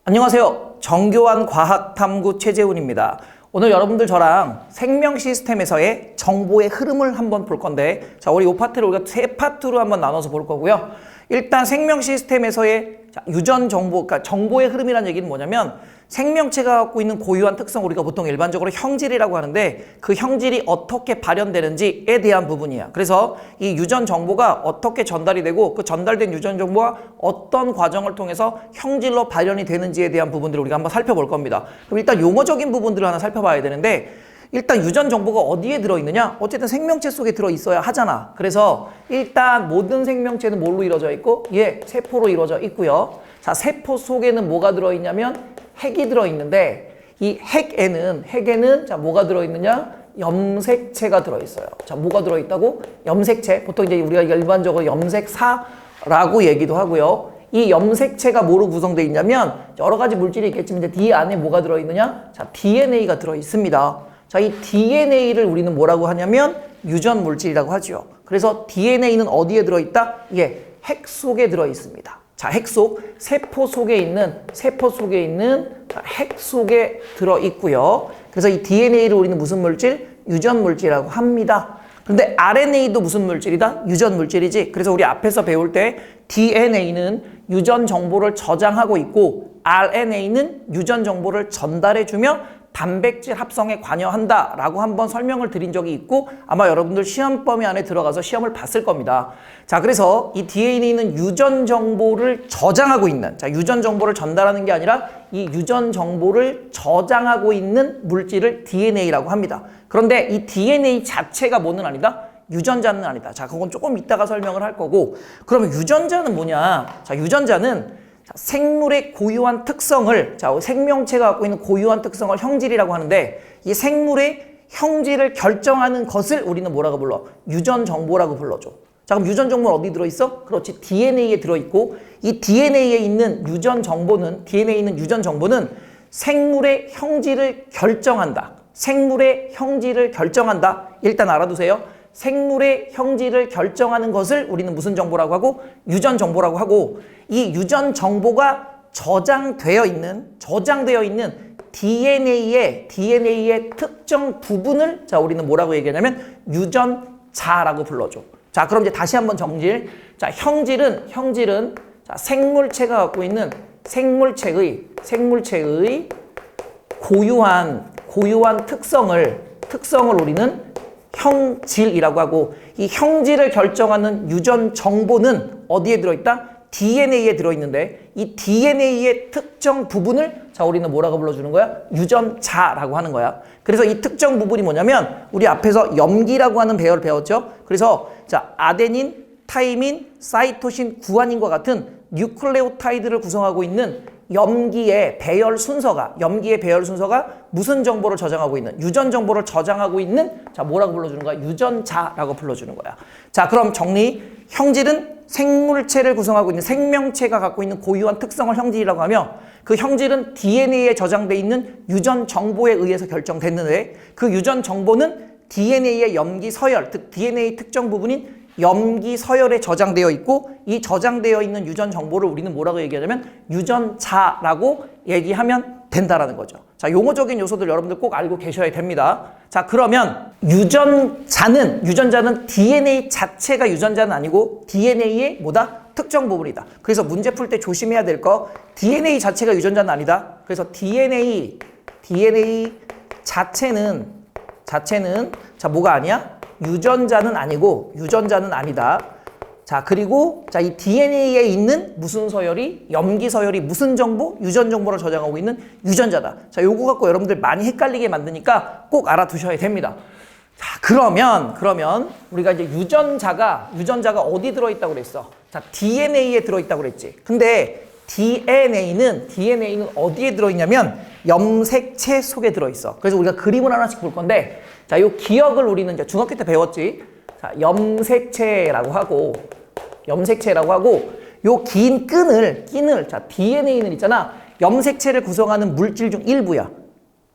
안녕하세요. 정교한 과학탐구 최재훈입니다. 오늘 여러분들 저랑 생명 시스템에서의 정보의 흐름을 한번 볼 건데, 자, 우리 이 파트를 우리가 세 파트로 한번 나눠서 볼 거고요. 일단 생명 시스템에서의 유전 정보, 그러니까 정보의 흐름이라는 얘기는 뭐냐면, 생명체가 갖고 있는 고유한 특성, 우리가 보통 일반적으로 형질이라고 하는데, 그 형질이 어떻게 발현되는지에 대한 부분이야. 그래서 이 유전 정보가 어떻게 전달이 되고, 그 전달된 유전 정보가 어떤 과정을 통해서 형질로 발현이 되는지에 대한 부분들을 우리가 한번 살펴볼 겁니다. 그럼 일단 용어적인 부분들을 하나 살펴봐야 되는데, 일단 유전 정보가 어디에 들어있느냐? 어쨌든 생명체 속에 들어있어야 하잖아. 그래서 일단 모든 생명체는 뭘로 이루어져 있고, 세포로 이루어져 있고요. 자, 세포 속에는 뭐가 들어있냐면 핵이 들어있는데, 이 핵에는 자, 뭐가 들어있느냐? 염색체가 들어있어요. 자, 뭐가 들어있다고? 염색체. 보통 이제 우리가 일반적으로 염색사라고 얘기도 하고요. 이 염색체가 뭐로 구성되어 있냐면 여러 가지 물질이 있겠지만 이제 안에 뭐가 들어있느냐? 자, DNA가 들어있습니다. 자, 이 DNA를 우리는 뭐라고 하냐면 유전 물질이라고 하죠. 그래서 DNA는 어디에 들어있다? 핵 속에 들어있습니다. 자, 세포 속에 있는 핵 속에 들어있고요. 그래서 이 DNA를 우리는 무슨 물질? 유전 물질이라고 합니다. 그런데 RNA도 무슨 물질이다? 유전 물질이지. 그래서 우리 앞에서 배울 때 DNA는 유전 정보를 저장하고 있고, RNA는 유전 정보를 전달해주며 단백질 합성에 관여한다 라고 한번 설명을 드린 적이 있고, 아마 여러분들 시험 범위 안에 들어가서 시험을 봤을 겁니다. 자, 그래서 이 DNA는 유전 정보를 저장하고 있는, 자, 유전 정보를 전달하는 게 아니라 이 유전 정보를 저장하고 있는 물질을 DNA라고 합니다. 그런데 이 DNA 자체가 뭐는 아니다? 유전자는 아니다. 자, 그건 조금 이따가 설명을 할 거고, 그러면 유전자는 뭐냐? 자, 유전자는 생물의 고유한 특성을, 자, 생명체가 갖고 있는 고유한 특성을 형질이라고 하는데, 이 생물의 형질을 결정하는 것을 우리는 뭐라고 불러? 유전 정보라고 불러줘. 자, 그럼 유전 정보는 어디 들어있어? 그렇지, DNA에 들어있고, 이 DNA에 있는 유전 정보는 생물의 형질을 결정한다. 일단 알아두세요. 생물의 형질을 결정하는 것을 우리는 무슨 정보라고 하고? 유전 정보라고 하고, 이 유전 정보가 저장되어 있는 DNA의 특정 부분을, 자, 우리는 뭐라고 얘기하냐면 유전자라고 불러줘. 자, 그럼 이제 다시 한번 정질. 자, 형질은 자, 생물체가 갖고 있는 생물체의 고유한 특성을 우리는 형질이라고 하고, 이 형질을 결정하는 유전 정보는 어디에 들어있다? DNA에 들어있는데, 이 DNA의 특정 부분을, 자, 우리는 뭐라고 불러주는 거야? 유전자라고 하는 거야. 그래서 이 특정 부분이 뭐냐면 우리 앞에서 염기라고 하는 배열을 배웠죠. 그래서 자, 아데닌, 타이민, 사이토신, 구아닌과 같은 뉴클레오타이드를 구성하고 있는 염기의 배열 순서가 무슨 정보를 저장하고 있는? 유전 정보를 저장하고 있는, 자, 뭐라고 불러주는 거야? 유전자라고 불러주는 거야. 자, 그럼 정리. 형질은 생물체를 구성하고 있는 생명체가 갖고 있는 고유한 특성을 형질이라고 하며, 그 형질은 DNA에 저장되어 있는 유전 정보에 의해서 결정됐는데, 그 유전 정보는 DNA의 염기 서열, 즉 DNA 특정 부분인 염기 서열에 저장되어 있고, 이 저장되어 있는 유전 정보를 우리는 뭐라고 얘기하냐면 유전자라고 얘기하면 된다라는 거죠. 자, 용어적인 요소들 여러분들 꼭 알고 계셔야 됩니다. 자, 그러면 유전자는 DNA 자체가 유전자는 아니고 DNA의 뭐다? 특정 부분이다. 그래서 문제 풀 때 조심해야 될 거, DNA 자체가 유전자는 아니다. 그래서 DNA 자체는 자, 뭐가 아니야? 유전자는 아니다. 자, 그리고 자, 이 DNA에 있는 무슨 서열이? 염기 서열이 무슨 정보? 유전 정보를 저장하고 있는 유전자다. 자, 요거 갖고 여러분들 많이 헷갈리게 만드니까 꼭 알아두셔야 됩니다. 자, 그러면 우리가 이제 유전자가 어디 들어있다고 그랬어? 자, DNA에 들어있다고 그랬지. 근데 DNA는 어디에 들어있냐면 염색체 속에 들어있어. 그래서 우리가 그림을 하나씩 볼 건데, 자, 요 기억을 우리는 이제 중학교 때 배웠지. 자, 염색체라고 하고, 요 긴 끈을, 자, DNA는 있잖아. 염색체를 구성하는 물질 중 일부야.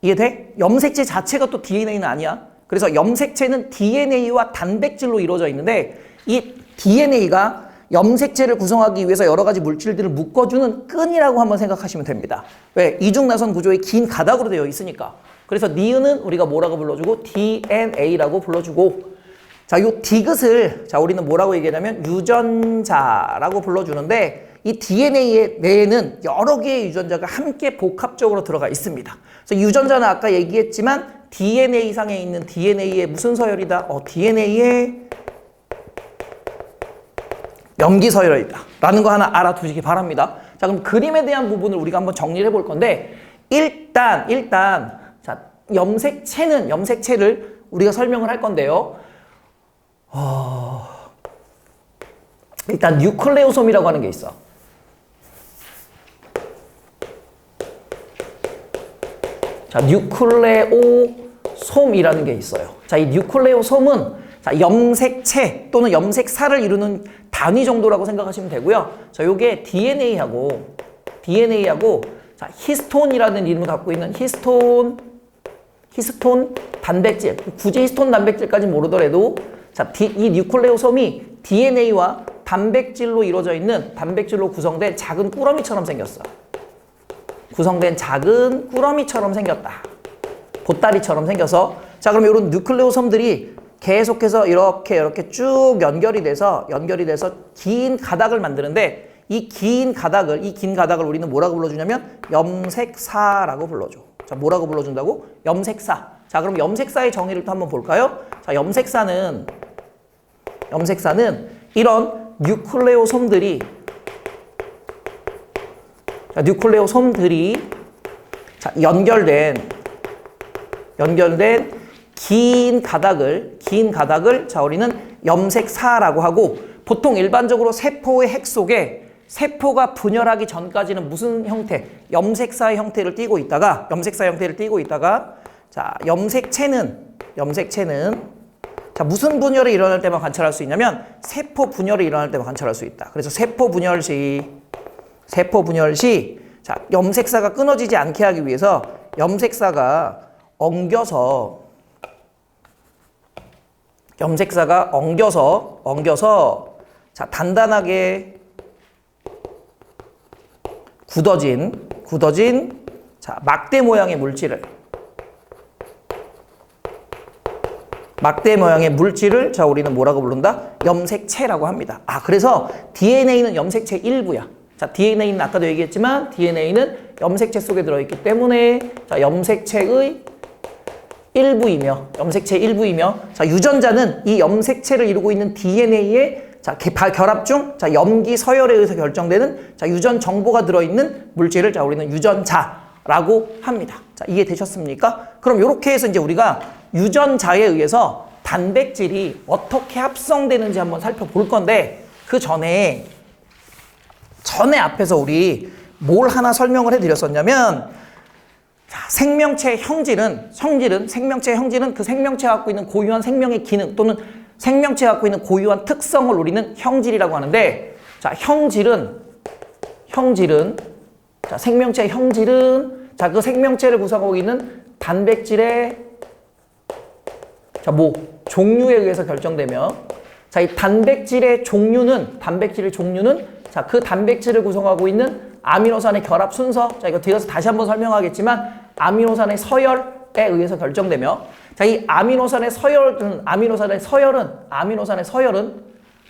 이해돼? 염색체 자체가 또 DNA는 아니야. 그래서 염색체는 DNA와 단백질로 이루어져 있는데, 이 DNA가 염색체를 구성하기 위해서 여러 가지 물질들을 묶어주는 끈이라고 한번 생각하시면 됩니다. 왜? 이중나선 구조의 긴 가닥으로 되어 있으니까. 그래서 니은은 우리가 뭐라고 불러주고 DNA라고 불러주고, 자, 요 디귿을 자 우리는 뭐라고 얘기하냐면 유전자라고 불러주는데, 이 DNA 내에는 여러 개의 유전자가 함께 복합적으로 들어가 있습니다. 그래서 유전자는 아까 얘기했지만 DNA 상에 있는 DNA의 무슨 서열이다? DNA의 염기 서열이다 라는 거 하나 알아두시기 바랍니다. 자, 그럼 그림에 대한 부분을 우리가 한번 정리를 해볼 건데, 일단 자, 염색체를 우리가 설명을 할 건데요. 일단 뉴클레오솜이라고 하는 게 있어. 자, 뉴클레오솜이라는 게 있어요. 자, 이 뉴클레오솜은 자, 염색체 또는 염색사를 이루는 단위 정도라고 생각하시면 되고요. 자, 요게 DNA하고 자, 히스톤이라는 이름을 갖고 있는 히스톤 단백질, 굳이 히스톤 단백질까지 모르더라도 자, 이 뉴클레오솜이 DNA와 단백질로 이루어져 있는 단백질로 구성된 작은 꾸러미처럼 생겼어. 구성된 작은 꾸러미처럼 생겼다. 보따리처럼 생겨서, 자, 그럼 이런 뉴클레오솜들이 계속해서 이렇게 쭉 연결이 돼서 긴 가닥을 만드는데, 이 긴 가닥을 우리는 뭐라고 불러주냐면 염색사라고 불러줘. 자, 뭐라고 불러준다고? 염색사. 자, 그럼 염색사의 정의를 또 한번 볼까요? 자, 염색사는 이런 뉴클레오솜들이 자, 연결된 긴 가닥을 자, 우리는 염색사라고 하고, 보통 일반적으로 세포의 핵 속에 세포가 분열하기 전까지는 무슨 형태? 염색사의 형태를 띠고 있다가 자, 염색체는 자, 무슨 분열이 일어날 때만 관찰할 수 있냐면 세포 분열이 일어날 때만 관찰할 수 있다. 그래서 세포 분열 시 자, 염색사가 끊어지지 않게 하기 위해서 염색사가 엉겨서 자, 단단하게 굳어진 자, 막대 모양의 물질을 자, 우리는 뭐라고 부른다? 염색체라고 합니다. 그래서 DNA는 염색체 일부야. 자, DNA는 아까도 얘기했지만 DNA는 염색체 속에 들어있기 때문에 자, 염색체의 일부이며 자, 유전자는 이 염색체를 이루고 있는 DNA의 자, 결합 중 자, 염기 서열에 의해서 결정되는 자, 유전 정보가 들어있는 물질을 자, 우리는 유전자라고 합니다. 자, 이해되셨습니까? 그럼 이렇게 해서 이제 우리가 유전자에 의해서 단백질이 어떻게 합성되는지 한번 살펴볼 건데, 그 전에 앞에서 우리 뭘 하나 설명을 해드렸었냐면, 자, 생명체의 형질은 그 생명체가 갖고 있는 고유한 생명의 기능 또는 생명체가 갖고 있는 고유한 특성을 우리는 형질이라고 하는데, 자, 형질은 자, 생명체의 형질은 자, 그 생명체를 구성하고 있는 단백질의 자, 종류에 의해서 결정되며, 자, 이 단백질의 종류는 자, 그 단백질을 구성하고 있는 아미노산의 결합 순서, 자, 이거 뒤에서 다시 한번 설명하겠지만 아미노산의 서열에 의해서 결정되며, 자, 이 아미노산의 서열은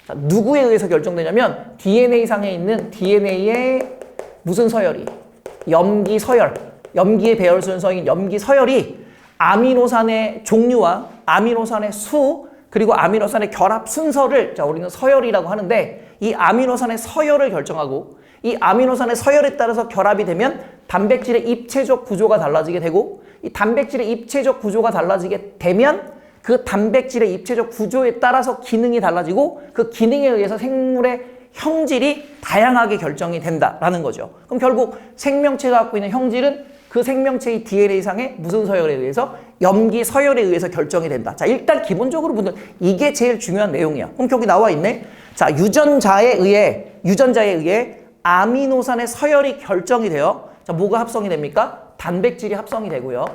자, 누구에 의해서 결정되냐면 DNA 상에 있는 DNA의 무슨 서열이? 염기 서열, 염기의 배열 순서인 염기 서열이 아미노산의 종류와 아미노산의 수 그리고 아미노산의 결합 순서를 자, 우리는 서열이라고 하는데, 이 아미노산의 서열을 결정하고 이 아미노산의 서열에 따라서 결합이 되면 단백질의 입체적 구조가 달라지게 되고, 이 단백질의 입체적 구조가 달라지게 되면 그 단백질의 입체적 구조에 따라서 기능이 달라지고, 그 기능에 의해서 생물의 형질이 다양하게 결정이 된다라는 거죠. 그럼 결국 생명체가 갖고 있는 형질은 그 생명체의 DNA상의 무슨 서열에 의해서? 염기 서열에 의해서 결정이 된다. 자, 일단 기본적으로 분들 이게 제일 중요한 내용이야. 그럼 여기 나와 있네. 자, 유전자에 의해 아미노산의 서열이 결정이 돼요. 자, 뭐가 합성이 됩니까? 단백질이 합성이 되고요.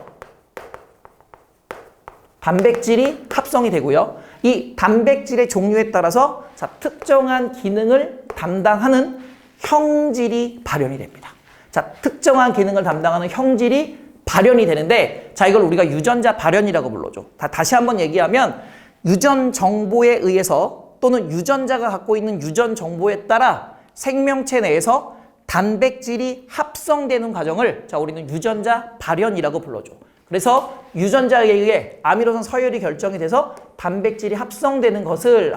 이 단백질의 종류에 따라서 자, 특정한 기능을 담당하는 형질이 발현이 됩니다. 자, 특정한 기능을 담당하는 형질이 발현이 되는데, 자, 이걸 우리가 유전자 발현이라고 불러줘. 다시 한번 얘기하면 유전 정보에 의해서 또는 유전자가 갖고 있는 유전 정보에 따라 생명체 내에서 단백질이 합성되는 과정을 자, 우리는 유전자 발현이라고 불러줘. 그래서 유전자에 의해 아미노산 서열이 결정이 돼서 단백질이 합성되는 것을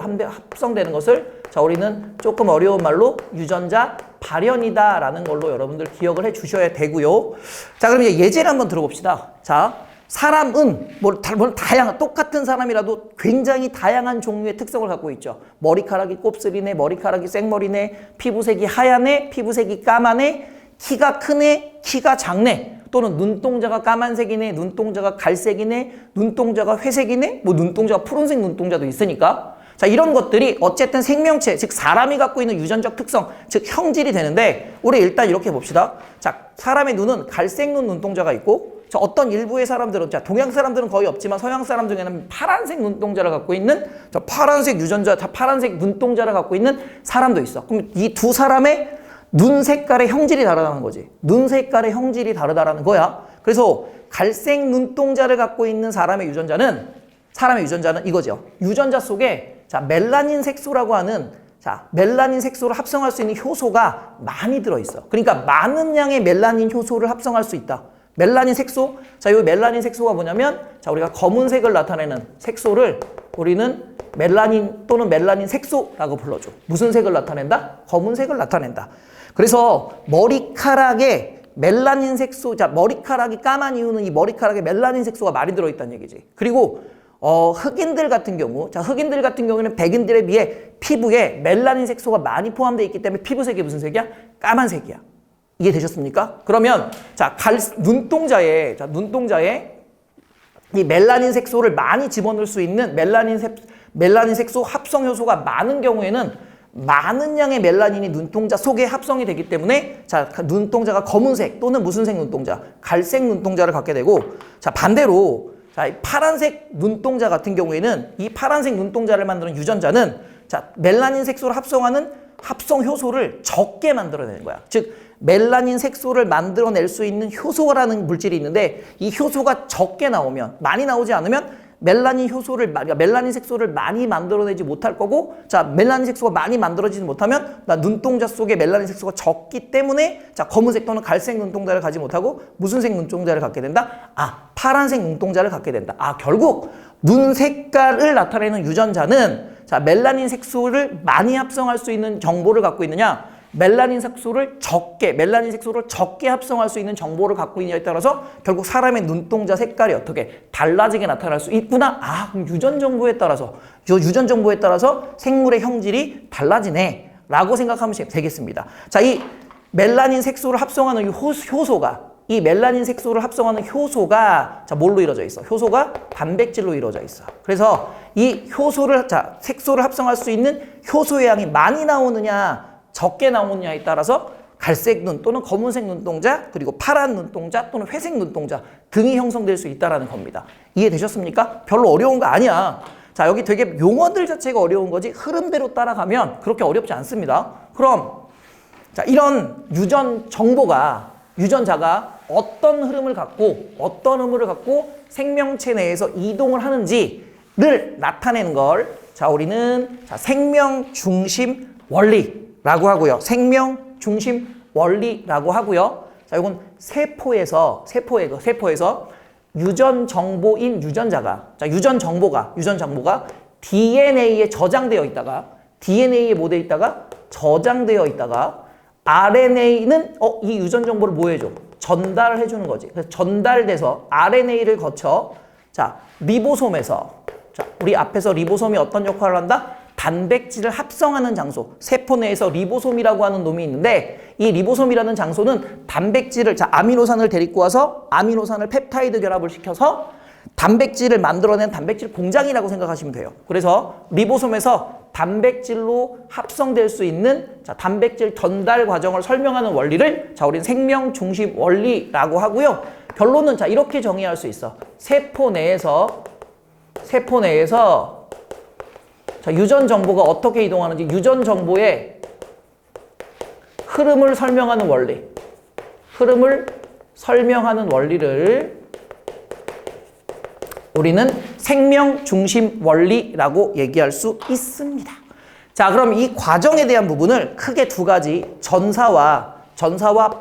자, 우리는 조금 어려운 말로 유전자 발현이다라는 걸로 여러분들 기억을 해 주셔야 되고요. 자, 그럼 이제 예제를 한번 들어봅시다. 자, 사람은 다양한 똑같은 사람이라도 굉장히 다양한 종류의 특성을 갖고 있죠. 머리카락이 곱슬이네, 머리카락이 생머리네, 피부색이 하얗네, 피부색이 까마네, 키가 크네, 키가 작네. 또는 눈동자가 까만색이네, 눈동자가 갈색이네, 눈동자가 회색이네, 뭐 눈동자가 푸른색 눈동자도 있으니까. 자, 이런 것들이 어쨌든 생명체, 즉 사람이 갖고 있는 유전적 특성, 즉 형질이 되는데, 우리 일단 이렇게 봅시다. 자, 사람의 눈은 갈색 눈동자가 있고, 자, 어떤 일부의 사람들은, 자, 동양 사람들은 거의 없지만 서양 사람 중에는 파란색 눈동자를 갖고 있는, 자, 파란색 유전자, 다 파란색 눈동자를 갖고 있는 사람도 있어. 그럼 이 두 사람의 눈 색깔의 형질이 다르다는 거지. 눈 색깔의 형질이 다르다라는 거야. 그래서 갈색 눈동자를 갖고 있는 사람의 유전자는 이거죠. 유전자 속에 자, 멜라닌 색소라고 하는 자, 멜라닌 색소를 합성할 수 있는 효소가 많이 들어있어. 그러니까 많은 양의 멜라닌 효소를 합성할 수 있다. 멜라닌 색소? 자, 이 멜라닌 색소가 뭐냐면 자, 우리가 검은색을 나타내는 색소를 우리는 멜라닌 또는 멜라닌 색소라고 불러줘. 무슨 색을 나타낸다? 검은색을 나타낸다. 그래서 머리카락에 멜라닌 색소, 자, 머리카락이 까만 이유는 이 머리카락에 멜라닌 색소가 많이 들어있다는 얘기지. 그리고 흑인들 같은 경우에는 백인들에 비해 피부에 멜라닌 색소가 많이 포함되어 있기 때문에 피부색이 무슨 색이야? 까만색이야. 이해되셨습니까? 그러면 자, 눈동자에 이 멜라닌 색소를 많이 집어넣을 수 있는 멜라닌 색소 합성 효소가 많은 경우에는 많은 양의 멜라닌이 눈동자 속에 합성이 되기 때문에 자, 눈동자가 검은색 또는 무슨 색 눈동자? 갈색 눈동자를 갖게 되고, 자, 반대로 자, 파란색 눈동자 같은 경우에는 이 파란색 눈동자를 만드는 유전자는 자, 멜라닌 색소를 합성하는 합성 효소를 적게 만들어내는 거야. 즉 멜라닌 색소를 만들어낼 수 있는 효소라는 물질이 있는데 이 효소가 적게 나오면, 많이 나오지 않으면 멜라닌 색소를 많이 만들어내지 못할 거고, 자, 멜라닌 색소가 많이 만들어지지 못하면 눈동자 속에 멜라닌 색소가 적기 때문에 자, 검은색 또는 갈색 눈동자를 가지 못하고 무슨 색 눈동자를 갖게 된다? 아, 파란색 눈동자를 갖게 된다. 아, 결국 눈 색깔을 나타내는 유전자는 자, 멜라닌 색소를 많이 합성할 수 있는 정보를 갖고 있느냐, 멜라닌 색소를 적게 합성할 수 있는 정보를 갖고 있느냐에 따라서 결국 사람의 눈동자 색깔이 어떻게 달라지게 나타날 수 있구나. 아, 그럼 유전 정보에 따라서 생물의 형질이 달라지네 라고 생각하면 되겠습니다. 자, 이 멜라닌 색소를 합성하는 이 멜라닌 색소를 합성하는 효소가 자, 뭘로 이루어져 있어? 효소가 단백질로 이루어져 있어. 그래서 이 색소를 합성할 수 있는 효소의 양이 많이 나오느냐 적게 나오느냐에 따라서 갈색 눈 또는 검은색 눈동자, 그리고 파란 눈동자 또는 회색 눈동자 등이 형성될 수 있다는 겁니다. 이해되셨습니까? 별로 어려운 거 아니야. 자, 여기 되게 용어들 자체가 어려운 거지 흐름대로 따라가면 그렇게 어렵지 않습니다. 그럼 자, 이런 유전자가 어떤 흐름을 갖고 생명체 내에서 이동을 하는지를 나타내는 걸 자, 우리는 자, 생명 중심 원리라고 하고요. 생명 중심 원리라고 하고요. 자, 이건 세포에서 유전 정보인 유전자가 유전 정보가 DNA에 저장되어 있다가 저장되어 있다가 RNA는 이 유전 정보를 뭐 해줘? 전달을 해주는 거지. 그래서 전달돼서 RNA를 거쳐 자, 리보솜에서 자, 우리 앞에서 리보솜이 어떤 역할을 한다? 단백질을 합성하는 장소, 세포 내에서 리보솜이라고 하는 놈이 있는데 이 리보솜이라는 장소는 단백질을 아미노산을 데리고 와서 아미노산을 펩타이드 결합을 시켜서 단백질을 만들어낸 단백질 공장이라고 생각하시면 돼요. 그래서 리보솜에서 단백질로 합성될 수 있는 단백질 전달 과정을 설명하는 원리를 우리는 생명 중심 원리라고 하고요. 결론은 이렇게 정의할 수 있어. 세포 내에서 자, 유전 정보가 어떻게 이동하는지 유전 정보의 흐름을 설명하는 원리. 흐름을 설명하는 원리를 우리는 생명 중심 원리라고 얘기할 수 있습니다. 자, 그럼 이 과정에 대한 부분을 크게 두 가지, 전사와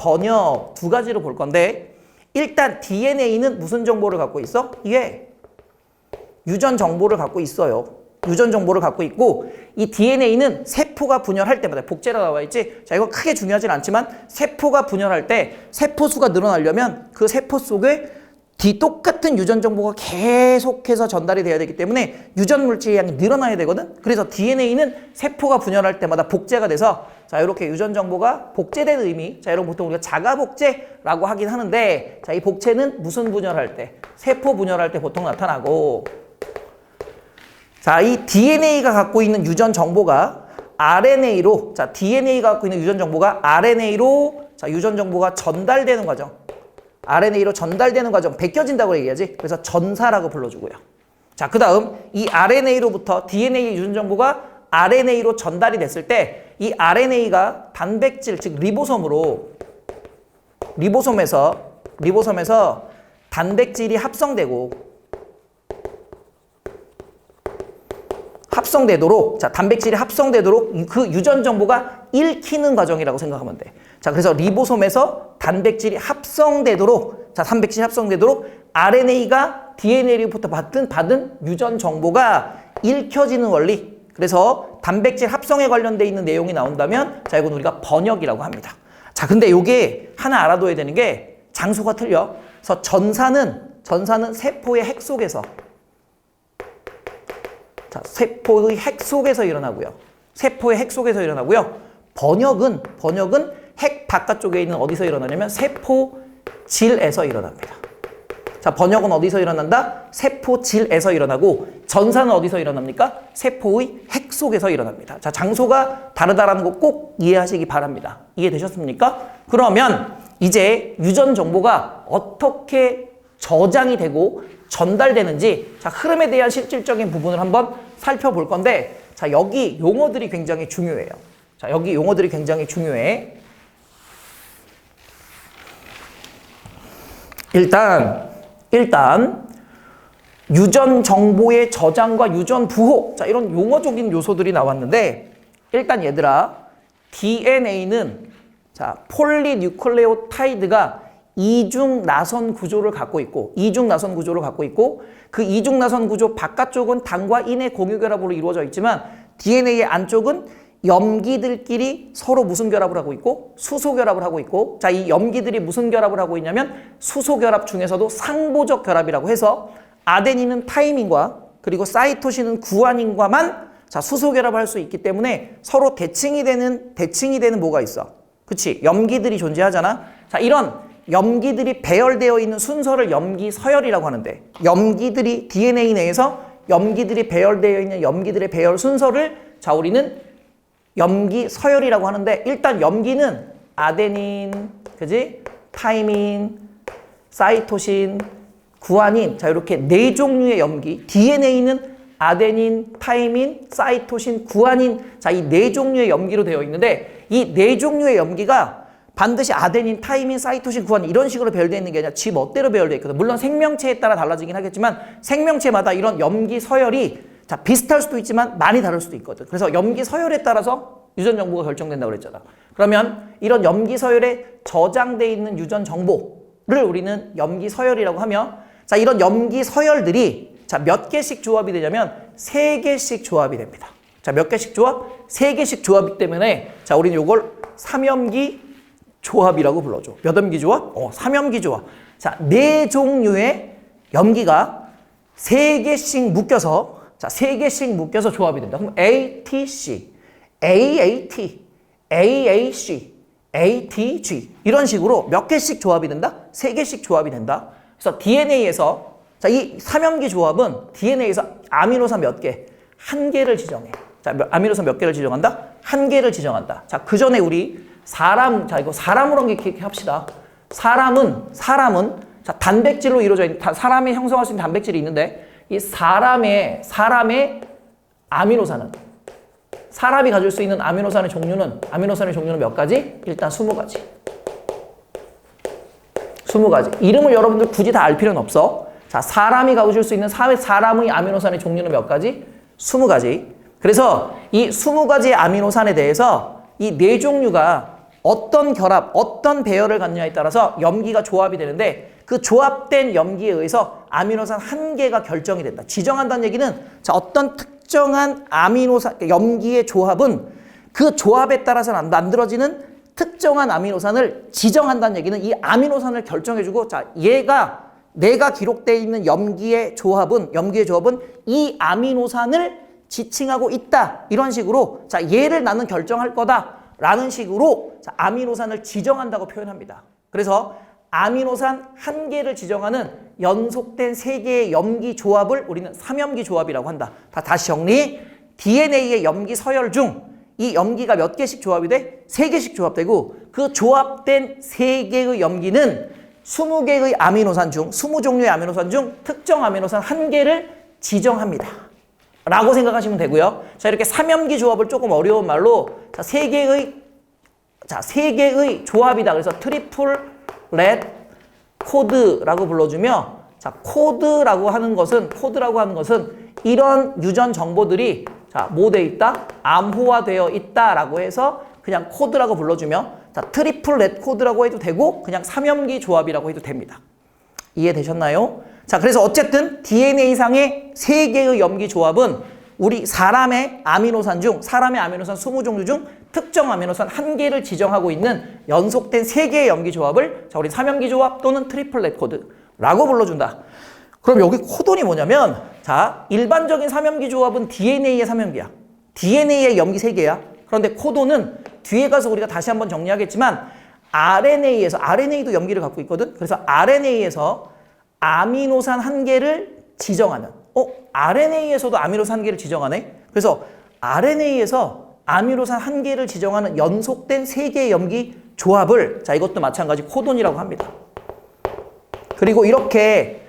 번역 두 가지로 볼 건데, 일단 DNA는 무슨 정보를 갖고 있어? 이게 유전 정보를 갖고 있어요. 유전 정보를 갖고 있고, 이 DNA는 세포가 분열할 때마다, 복제라 나와 있지? 자, 이거 크게 중요하진 않지만 세포가 분열할 때 세포 수가 늘어나려면 그 세포 속에 똑같은 유전 정보가 계속해서 전달이 돼야 되기 때문에 유전 물질의 양이 늘어나야 되거든. 그래서 DNA는 세포가 분열할 때마다 복제가 돼서, 자, 이렇게 유전 정보가 복제된 의미, 자, 이런 보통 우리가 자가 복제라고 하긴 하는데, 자, 이 복제는 무슨 분열할 때? 세포 분열할 때 보통 나타나고, 자, 이 DNA가 갖고 있는 유전 정보가 RNA로, 자, DNA가 갖고 있는 유전 정보가 RNA로, 자, 유전 정보가 전달되는 과정. RNA로 전달되는 과정, 베껴진다고 얘기하지. 그래서 전사라고 불러주고요. 자, 그 다음 이 RNA로부터 DNA 유전 정보가 RNA로 전달이 됐을 때 이 RNA가 단백질, 즉 리보솜에서 단백질이 합성되도록, 자, 단백질이 합성되도록 그 유전 정보가 읽히는 과정이라고 생각하면 돼. 자, 그래서 리보솜에서 단백질이 합성되도록, 자, 단백질이 합성되도록 RNA가 DNA로부터 받은 유전 정보가 읽혀지는 원리. 그래서 단백질 합성에 관련돼 있는 내용이 나온다면, 자, 이건 우리가 번역이라고 합니다. 자, 근데 요게 하나 알아둬야 되는 게 장소가 틀려. 그래서 전사는 세포의 핵 속에서, 자, 세포의 핵 속에서 일어나고요. 세포의 핵 속에서 일어나고요. 번역은 핵 바깥쪽에 있는 어디서 일어나냐면 세포질에서 일어납니다. 자, 번역은 어디서 일어난다? 세포질에서 일어나고, 전사는 어디서 일어납니까? 세포의 핵 속에서 일어납니다. 자, 장소가 다르다라는 거 꼭 이해하시기 바랍니다. 이해되셨습니까? 그러면 이제 유전 정보가 어떻게 저장이 되고 전달되는지, 자, 흐름에 대한 실질적인 부분을 한번 살펴볼 건데, 자, 여기 용어들이 굉장히 중요해요. 자, 여기 용어들이 굉장히 중요해. 일단 유전 정보의 저장과 유전 부호, 자, 이런 용어적인 요소들이 나왔는데, 일단 얘들아, DNA는, 자, 폴리뉴클레오타이드가 이중 나선 구조를 갖고 있고, 그 이중 나선 구조 바깥쪽은 당과 인의 공유 결합으로 이루어져 있지만 DNA의 안쪽은 염기들끼리 서로 무슨 결합을 하고 있고? 수소 결합을 하고 있고, 자, 이 염기들이 무슨 결합을 하고 있냐면 수소 결합 중에서도 상보적 결합이라고 해서 아데닌은 타이민과 그리고 사이토신은 구아닌과만, 자, 수소 결합을 할 수 있기 때문에 서로 대칭이 되는 뭐가 있어? 그치? 염기들이 존재하잖아. 자, 이런 염기들이 배열되어 있는 순서를 염기 서열이라고 하는데, 염기들이 DNA 내에서 염기들이 배열되어 있는 염기들의 배열 순서를, 자, 우리는 염기 서열이라고 하는데, 일단 염기는 아데닌, 그지? 타이민, 사이토신, 구아닌, 자, 이렇게 네 종류의 염기, DNA는 아데닌, 타이민, 사이토신, 구아닌, 자, 이 네 종류의 염기로 되어 있는데, 이 네 종류의 염기가 반드시 아데닌, 타이민, 사이토신, 구아닌 이런 식으로 배열되어 있는 게 아니라 지 멋대로 배열되어 있거든. 물론 생명체에 따라 달라지긴 하겠지만 생명체마다 이런 염기 서열이, 자, 비슷할 수도 있지만 많이 다를 수도 있거든. 그래서 염기 서열에 따라서 유전 정보가 결정된다고 그랬잖아. 그러면 이런 염기 서열에 저장돼 있는 유전 정보를 우리는 염기 서열이라고 하며, 자, 이런 염기 서열들이, 자, 몇 개씩 조합이 되냐면 3개씩 조합이 됩니다. 자, 몇 개씩 조합? 3개씩 조합이기 때문에, 자, 우리는 이걸 삼염기 조합이라고 불러줘. 몇 염기 조합? 삼염기 조합. 자, 4종류의 염기가 3개씩 묶여서, 자, 3개씩 묶여서 조합이 된다. 그럼 ATC, AAT, AAC, ATG 이런 식으로 몇 개씩 조합이 된다? 3개씩 조합이 된다. 그래서 DNA에서, 자, 이 삼염기 조합은 DNA에서 아미노산 몇 개? 1개를 지정해. 자, 아미노산 몇 개를 지정한다? 1개를 지정한다. 자, 그 전에 우리 자, 이거 사람으로 이렇게 합시다. 사람은, 자, 단백질로 이루어져 있는, 사람이 형성할 수 있는 단백질이 있는데, 이 사람의 아미노산은 사람이 가질 수 있는 아미노산의 종류는 몇 가지? 일단 20가지. 20가지. 이름을 여러분들 굳이 다 알 필요는 없어. 자, 사람이 가질 수 있는 사람의 아미노산의 종류는 몇 가지? 20가지. 그래서 이 20가지의 아미노산에 대해서 이 네 종류가 어떤 결합, 어떤 배열을 갖느냐에 따라서 염기가 조합이 되는데 그 조합된 염기에 의해서 아미노산 한 개가 결정이 된다. 지정한다는 얘기는 자, 어떤 특정한 아미노산, 염기의 조합은 그 조합에 따라서 만들어지는 특정한 아미노산을 지정한다는 얘기는 이 아미노산을 결정해주고 자, 내가 기록되어 있는 염기의 조합은 이 아미노산을 지칭하고 있다. 이런 식으로 자, 얘를 나는 결정할 거다. 라는 식으로 자, 아미노산을 지정한다고 표현합니다. 그래서 아미노산 한 개를 지정하는 연속된 세 개의 염기 조합을 우리는 삼염기 조합이라고 한다. 다시 정리. DNA의 염기 서열 중 이 염기가 몇 개씩 조합이 돼? 3개씩 조합되고 그 조합된 3개의 염기는 20개의 아미노산 중 20종류의 아미노산 중 특정 아미노산 한 개를 지정합니다. 라고 생각하시면 되고요. 자, 이렇게 삼염기 조합을 조금 어려운 말로 자, 3개의 조합이다. 그래서 트리플 렛 코드라고 불러주며 자, 코드라고 하는 것은 이런 유전 정보들이 자, 뭐 돼 있다? 암호화되어 있다라고 해서 그냥 코드라고 불러주며 자, 트리플 렛 코드라고 해도 되고 그냥 삼염기 조합이라고 해도 됩니다. 이해되셨나요? 자, 그래서 어쨌든 DNA상의 3개의 염기 조합은 우리 사람의 아미노산 20종류 중 특정 아미노산 한 개를 지정하고 있는 연속된 3개의 염기 조합을 자, 우리 삼염기 조합 또는 트리플렛 코드라고 불러준다. 그럼 여기 코돈이 뭐냐면 자, 일반적인 삼염기 조합은 DNA의 삼염기야. DNA의 염기 3개야. 그런데 코돈은 뒤에 가서 우리가 다시 한번 정리하겠지만 RNA도 염기를 갖고 있거든. 그래서 RNA에서 아미노산 한 개를 지정하는 RNA에서도 아미노산 한 개를 지정하네. 그래서 RNA에서 아미노산 한 개를 지정하는 연속된 3개의 염기 조합을 자, 이것도 마찬가지 코돈이라고 합니다. 그리고 이렇게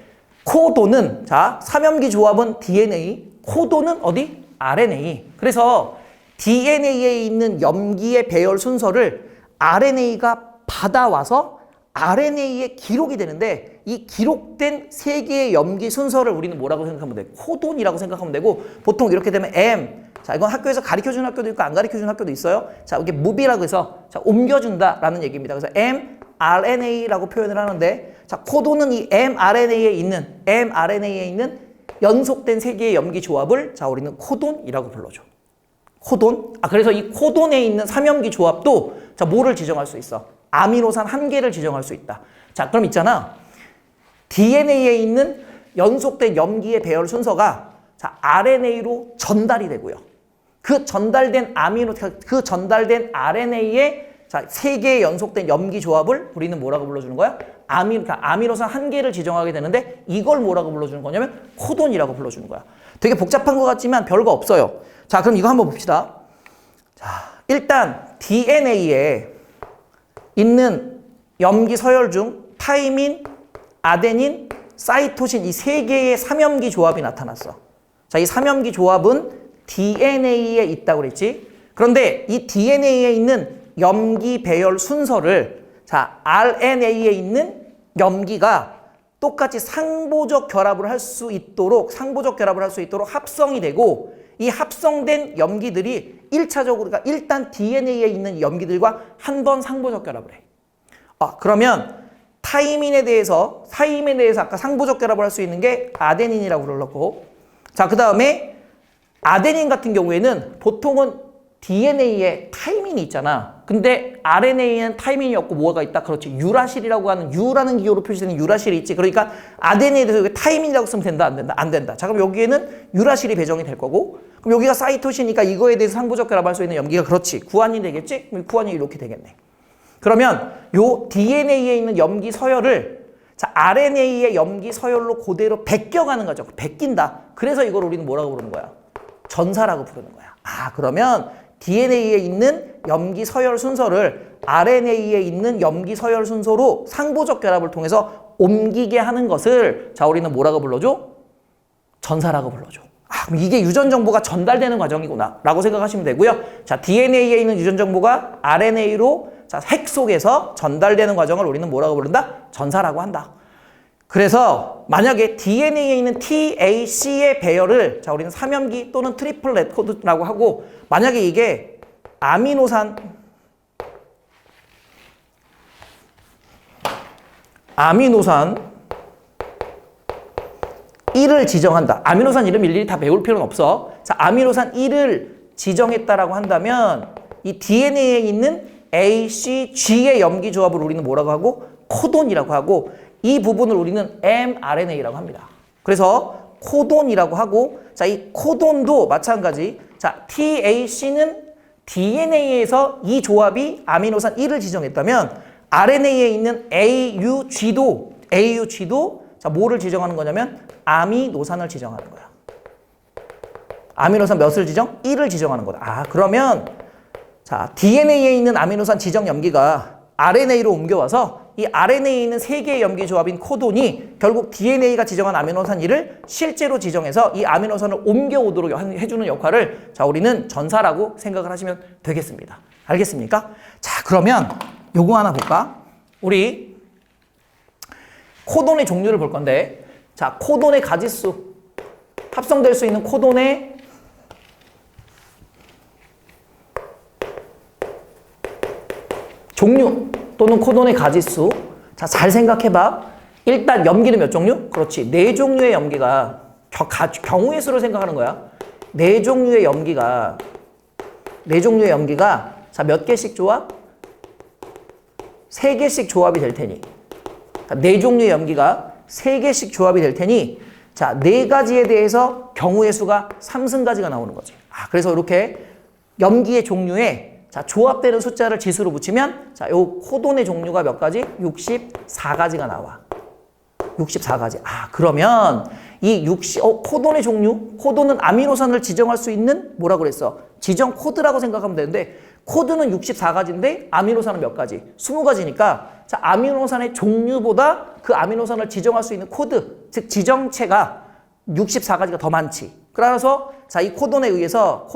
코돈은 자, 삼염기 조합은 DNA, 코돈은 어디? RNA. 그래서 DNA에 있는 염기의 배열 순서를 RNA가 받아와서 RNA에 기록이 되는데 이 기록된 3개의 염기 순서를 우리는 뭐라고 생각하면 돼? 코돈이라고 생각하면 되고 보통 이렇게 되면 M 자, 이건 학교에서 가르쳐주는 학교도 있고 안 가르쳐주는 학교도 있어요. 자, 이게 무비라고 해서 자, 옮겨준다라는 얘기입니다. 그래서 mRNA라고 표현을 하는데 자, 코돈은 이 mRNA에 있는 연속된 3개의 염기 조합을 자, 우리는 코돈이라고 불러줘. 코돈? 그래서 이 코돈에 있는 삼염기 조합도 자, 뭐를 지정할 수 있어? 아미노산 한 개를 지정할 수 있다. 자, 그럼 있잖아. DNA에 있는 연속된 염기의 배열 순서가 자, RNA로 전달이 되고요. 그 전달된 RNA의 자, 3개의 연속된 염기 조합을 우리는 뭐라고 불러주는 거야? 아미노산 한 개를 지정하게 되는데 이걸 뭐라고 불러주는 거냐면 코돈이라고 불러주는 거야. 되게 복잡한 것 같지만 별거 없어요. 자, 그럼 이거 한번 봅시다. 자, 일단 DNA에 있는 염기 서열 중 타이민, 아데닌, 사이토신 이 3개의 삼염기 조합이 나타났어. 자, 이 삼염기 조합은 DNA에 있다고 그랬지. 그런데 이 DNA에 있는 염기 배열 순서를 자, RNA에 있는 염기가 똑같이 상보적 결합을 할 수 있도록 합성이 되고 이 합성된 염기들이 1차적으로 그러니까 일단 DNA에 있는 염기들과 한 번 상보적 결합을 해. 그러면 타이민에 대해서 아까 상보적 결합을 할 수 있는 게 아데닌이라고 불렀고 자, 그 다음에 아데닌 같은 경우에는 보통은 DNA에 타이민이 있잖아. 근데 RNA에는 타이민이 없고 뭐가 있다? 그렇지. 유라실이라고 하는 U라는 기호로 표시되는 유라실이 있지. 그러니까 아데닌에 대해서 여기 타이민이라고 쓰면 된다? 안 된다? 안 된다. 자, 그럼 여기에는 유라실이 배정이 될 거고 그럼 여기가 사이토시니까 이거에 대해서 상보적 결합할 수 있는 염기가 그렇지. 구안이 되겠지? 그럼 구안이 이렇게 되겠네. 그러면 요 DNA에 있는 염기 서열을 자, RNA의 염기 서열로 그대로 베껴가는 거죠. 베낀다. 그래서 이걸 우리는 뭐라고 부르는 거야? 전사라고 부르는 거야. 그러면 DNA에 있는 염기 서열 순서를 RNA에 있는 염기 서열 순서로 상보적 결합을 통해서 옮기게 하는 것을 자, 우리는 뭐라고 불러줘? 전사라고 불러줘. 그럼 이게 유전 정보가 전달되는 과정이구나 라고 생각하시면 되고요. 자, DNA에 있는 유전 정보가 RNA로 자, 핵 속에서 전달되는 과정을 우리는 뭐라고 부른다? 전사라고 한다. 그래서 만약에 DNA에 있는 TAC의 배열을 자, 우리는 3염기 또는 트리플렛 코드라고 하고, 만약에 이게 아미노산 1을 지정한다. 아미노산 이름 일일이 다 외울 필요는 없어. 자, 아미노산 1을 지정했다라고 한다면 이 DNA에 있는 A, C, G의 염기 조합을 우리는 뭐라고 하고? 코돈이라고 하고, 이 부분을 우리는 mRNA라고 합니다. 그래서 코돈이라고 하고, 자, 이 코돈도 마찬가지. 자, TAC는 DNA에서 이 조합이 아미노산 1을 지정했다면 RNA에 있는 AUG도 자, 뭐를 지정하는 거냐면 아미노산을 지정하는 거야. 아미노산 몇을 지정? 1을 지정하는 거다. 아, 그러면 자, DNA에 있는 아미노산 지정 염기가 RNA로 옮겨와서 이 RNA에 있는 3개의 염기 조합인 코돈이 결국 DNA가 지정한 아미노산 1을 실제로 지정해서 이 아미노산을 옮겨오도록 해주는 역할을 자, 우리는 전사라고 생각을 하시면 되겠습니다. 알겠습니까? 자, 그러면 요거 하나 볼까? 우리 코돈의 종류를 볼 건데, 자, 코돈의 가지수, 합성될 수 있는 코돈의 종류 또는 코돈의 가지수. 자, 잘 생각해봐. 일단 염기는 몇 종류? 그렇지. 4종류의 염기가 경우의 수를 생각하는 거야. 4종류의 염기가 자, 몇 개씩 조합? 3개씩 조합이 될 테니. 자, 4종류의 염기가 3개씩 조합이 될 테니, 자, 4가지에 대해서 경우의 수가 3승가지가 나오는 거지. 아, 그래서 이렇게 염기의 종류에 자, 조합되는 숫자를 지수로 붙이면 자, 요 코돈의 종류가 몇 가지? 64가지가 나와. 64가지. 아, 그러면 이 코돈의 종류, 코돈은 아미노산을 지정할 수 있는 뭐라고 그랬어? 지정 코드라고 생각하면 되는데, 코드는 64가지인데 아미노산은 몇 가지? 20가지니까 자, 아미노산의 종류보다 그 아미노산을 지정할 수 있는 코드, 즉 지정체가 64가지가 더 많지. 그래서 자, 이 코돈에 의해서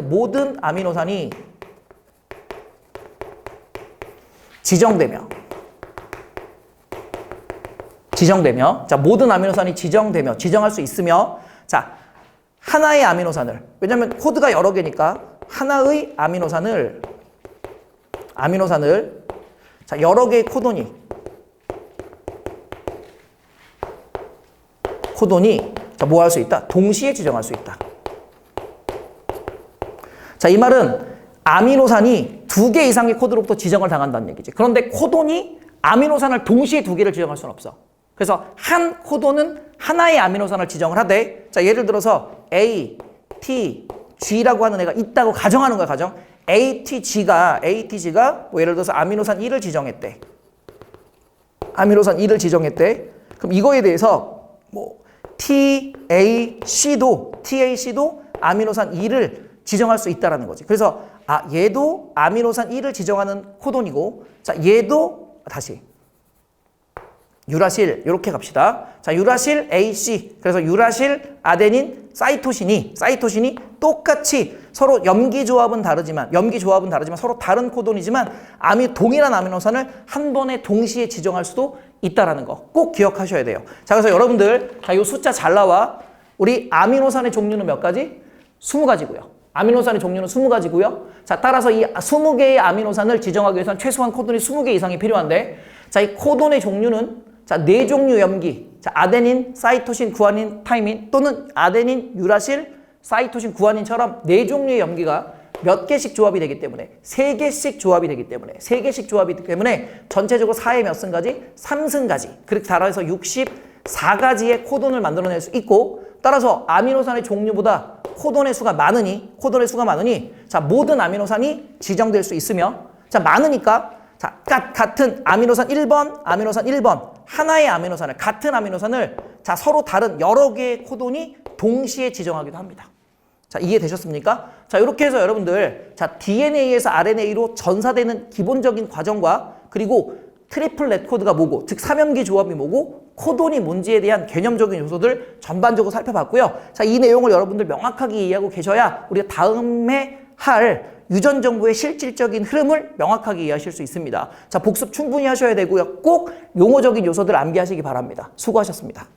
모든 아미노산이 지정되며 자, 모든 아미노산이 지정할 수 있으며, 자, 하나의 아미노산을, 왜냐면 코드가 여러 개니까 하나의 아미노산을 자, 여러 개의 코돈이 자, 뭐 할 수 있다? 동시에 지정할 수 있다. 자, 이 말은 아미노산이 2개 이상의 코드로부터 지정을 당한다는 얘기지. 그런데 코돈이 아미노산을 동시에 2개를 지정할 수는 없어. 그래서 한 코돈은 하나의 아미노산을 지정을 하되, 자, 예를 들어서 A, T, G라고 하는 애가 있다고 가정하는 거야, 가정. ATG가 뭐 예를 들어서 아미노산 1을 지정했대. 그럼 이거에 대해서 뭐 TAC도 아미노산 2를 지정할 수 있다라는 거지. 그래서 아, 얘도 아미노산 1을 지정하는 코돈이고, 자, 얘도 다시 유라실 이렇게 갑시다. 자, 유라실 AC. 그래서 유라실, 아데닌, 사이토신이 똑같이 서로 염기 조합은 다르지만 서로 다른 코돈이지만 동일한 아미노산을 한 번에 동시에 지정할 수도 있다라는 거 꼭 기억하셔야 돼요. 자, 그래서 여러분들 자, 이 숫자 잘 나와. 우리 아미노산의 종류는 몇 가지? 20가지고요. 아미노산의 종류는 20가지고요. 자, 따라서 이 20개의 아미노산을 지정하기 위해서는 최소한 코돈이 20개 이상이 필요한데, 자, 이 코돈의 종류는 자, 4종류 염기. 자, 아데닌, 사이토신, 구아닌, 타이민, 또는 아데닌, 유라실, 사이토신, 구아닌처럼 4종류의 염기가 몇 개씩 조합이 되기 때문에 3개씩 조합이 되기 때문에 전체적으로 4의 몇 승가지? 3승가지. 그렇게 따라서 64가지의 코돈을 만들어낼 수 있고, 따라서 아미노산의 종류보다 코돈의 수가 많으니 자, 모든 아미노산이 지정될 수 있으며, 자, 많으니까 자, 같은 아미노산 1번 하나의 아미노산을, 같은 아미노산을 자, 서로 다른 여러 개의 코돈이 동시에 지정하기도 합니다. 자, 이해되셨습니까? 자, 이렇게 해서 여러분들 자, DNA에서 RNA로 전사되는 기본적인 과정과, 그리고 트리플 넷 코드가 뭐고, 즉 3연기 조합이 뭐고, 코돈이 뭔지에 대한 개념적인 요소들 전반적으로 살펴봤고요. 자, 이 내용을 여러분들 명확하게 이해하고 계셔야 우리가 다음에 할 유전 정보의 실질적인 흐름을 명확하게 이해하실 수 있습니다. 자, 복습 충분히 하셔야 되고요. 꼭 용어적인 요소들 암기하시기 바랍니다. 수고하셨습니다.